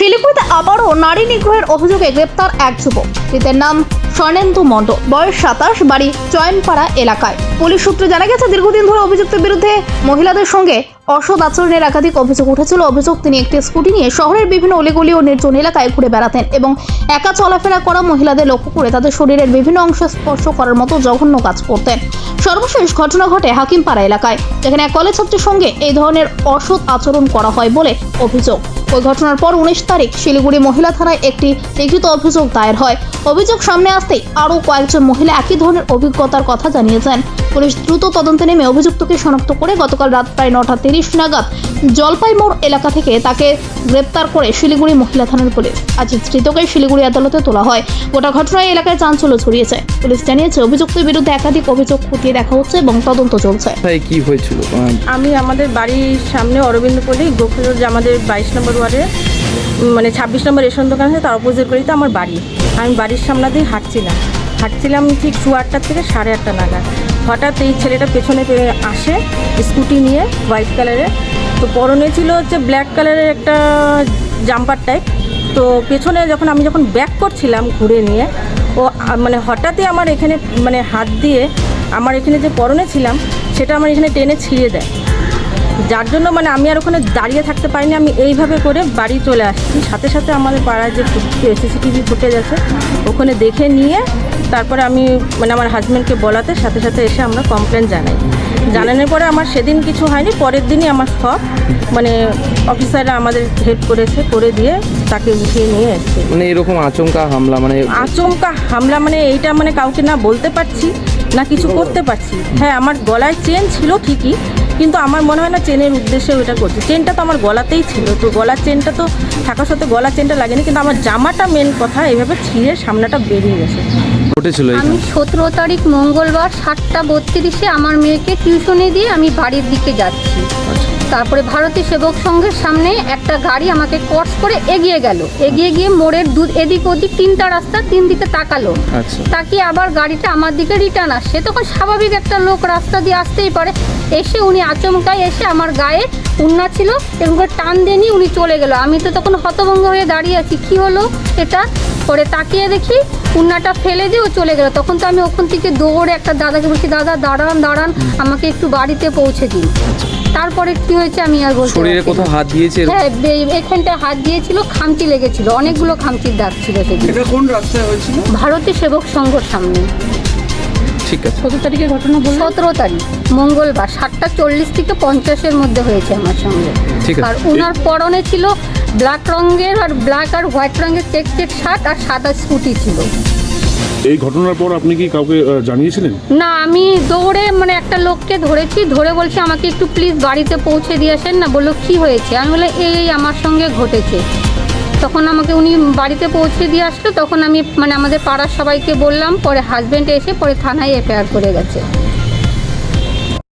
শিলিগুড়িতে আবারও নারী নিগ্রহের অভিযোগে গ্রেপ্তার এক যুবক। ধৃতের নাম স্বর্ণেন্দু মণ্ডল, বয়স 27, বাড়ি চয়নপাড়া এলাকায়। পুলিশ সূত্রে জানা গেছে, দীর্ঘদিন ধরে অভিযুক্তের বিরুদ্ধে মহিলাদের সঙ্গে অসৎ আচরণের একাধিক অভিযোগ উঠেছিল। অভিযোগ, তিনি একটি স্কুটি নিয়ে শহরের বিভিন্ন অলিগলি ও নির্জন এলাকায় ঘুরে বেড়াতেন এবং একা চলাফেরা করা মহিলাদের লক্ষ্য করে তাদের শরীরের বিভিন্ন অংশ স্পর্শ করার মতো জঘন্য কাজ করতেন। সর্বশেষ ঘটনা ঘটে হাকিমপাড়া এলাকায়, যেখানে এক কলেজ ছাত্রীর সঙ্গে এই ধরনের অসৎ আচরণ করা হয় বলে অভিযোগ। ওই ঘটনার পর 19 তারিখ শিলিগুড়ি মহিলা থানায় একটি লিখিত অভিযোগ দায়ের হয়। অভিযোগ সামনে আসতেই আরও কয়েকজন মহিলা একই ধরনের অভিজ্ঞতার কথা জানিয়েছেন। পুলিশ দ্রুত তদন্তে নেমে অভিযুক্তকে শনাক্ত করে গতকাল রাত প্রায় 9:30 নাগাদ জলপাই মোড় এলাকা থেকে তাকে গ্রেপ্তার করে শিলিগুড়ি মহিলা থানার পুলিশ। আজ ধৃতকে শিলিগুড়ি আদালতে তোলা হয়। গোটা ঘটনায় এলাকায় চাঞ্চল্য ছড়িয়েছে। পুলিশ জানিয়েছে, অভিযুক্তের বিরুদ্ধে একাধিক অভিযোগ খতিয়ে দেখা হচ্ছে এবং তদন্ত চলছে। কি হয়েছিল? আমি আমাদের বাড়ির সামনে অরবিন্দপল্লী গোকুল রোড, আমাদের 22 নম্বর ওয়ার্ডে, মানে 26 নম্বর রেশন দোকান আছে, তার অপোজিট গলিতে আমার বাড়ি। আমি বাড়ির সামনে দিয়ে হাঁটছিলাম ঠিক 8:30 থেকে 8:30 নাগাদ। হঠাৎ এই ছেলেটা পেছনে আসে স্কুটি নিয়ে, হোয়াইট কালারের, তো পরনে ছিল হচ্ছে ব্ল্যাক কালারের একটা জাম্পার টাইপ। তো পেছনে আমি যখন ব্যাক করছিলাম ঘুরে নিয়ে, ও মানে হঠাৎই আমার এখানে মানে হাত দিয়ে আমার এখানে যে পরনে ছিলাম সেটা আমার এখানে টেনে ছিঁড়ে দেয়, যার জন্য মানে আমি আর ওখানে দাঁড়িয়ে থাকতে পারিনি। আমি এইভাবে করে বাড়ি চলে আসছি। সাথে সাথে আমাদের পাড়ায় যে সিসিটিভি ফুটেজ আছে ওখানে দেখে নিয়ে তারপরে আমি মানে আমার হাজব্যান্ডকে বলাতে সাথে সাথে এসে আমরা কমপ্লেন জানাই। জানানোর পরে আমার সেদিন কিছু হয়নি, পরের দিনই আমার সব মানে অফিসাররা আমাদের হেল্প করে দিয়ে তাকে উঠিয়ে নিয়ে এসছে। মানে এরকম আচমকা হামলা মানে এইটা মানে কাউকে না বলতে পারছি না কিছু করতে পারছি। হ্যাঁ, আমার গলায় চেন ছিল ঠিকই, কিন্তু আমার মনে হয় না চেনের উদ্দেশ্যে ওইটা করছে। চেনটা তো আমার গলাতেই ছিল, তো গলার চেনটা তো থাকার সাথে গলার চেনটা লাগেনি, কিন্তু আমার জামাটা মেন কথা এইভাবে ছিঁড়ে সামনেটা বেরিয়ে গেছে। আমি 17 তারিখ মঙ্গলবার 7:32 আমার মেয়েকে টিউশনে দিয়ে আমি বাড়ির দিকে যাচ্ছি। তারপরে ভারতী সেবক সংঘের সামনে একটা গাড়ি আমাকে ক্রস করে এগিয়ে গিয়ে মোড়ের এদিক ওদিক 3টা রাস্তা 3 দিকে তাকালো। তাকিয়ে আবার গাড়িটা আমার দিকে রিটার্ন আসছে। তখন স্বাভাবিক একটা লোক রাস্তা দিয়ে আসতেই পারে, এসে উনি আচমকায় এসে আমার গায়ে উন্না ছিল এবং টান দিয়ে নিয়ে উনি চলে গেল। আমি তো তখন হতভম্ব হয়ে দাঁড়িয়ে আছি, কি হলো এটা। পরে তাকিয়ে দেখি উন্নাটা ফেলে দিয়ে ও চলে গেল। তখন তো আমি ওখান থেকে দৌড়ে একটা দাদাকে বলছি, দাদা দাঁড়ান, আমাকে একটু বাড়িতে পৌঁছে দিন। তারপরে কি হয়েছে আমি আর বলতে শরীরে কোথাও হাত দিয়েছে? হ্যাঁ, এখানটা হাত দিয়েছিল, খামচি লেগেছিল, অনেকগুলো খামচির দাগ ছিল সেদিন। এটা কোন রাস্তায় হয়েছিল? ভারতী সেবক সংঘর সামনে। ঠিক আছে। কত তারিখে ঘটনা বলুন? 17 তারিখ মঙ্গলবার 7:40 থেকে 50-এর মধ্যে হয়েছে আমার সঙ্গে। আর ওনার পরনে ছিল ব্ল্যাক রঙের আর ব্ল্যাক আর হোয়াইট রঙের চেক শার্ট আর সাদা স্কুটি ছিল। এই ঘটনার পর আপনি কি কাউকে জানিয়েছিলেন? না, আমি দৌড়ে মানে একটা লোককে ধরে বলছি, আমাকে একটু প্লিজ বাড়িতে পৌঁছে দিয়ে আসেন না। বললো কি হয়েছে? আমি বললাম এই আমার সঙ্গে ঘটেছে। তখন আমাকে উনি বাড়িতে পৌঁছে দিয়ে আসলো। তখন আমি মানে আমাদের পাড়ার সবাইকে বললাম, পরে হাজব্যান্ড এসে পরে থানায় এফআইআর করে গেছে।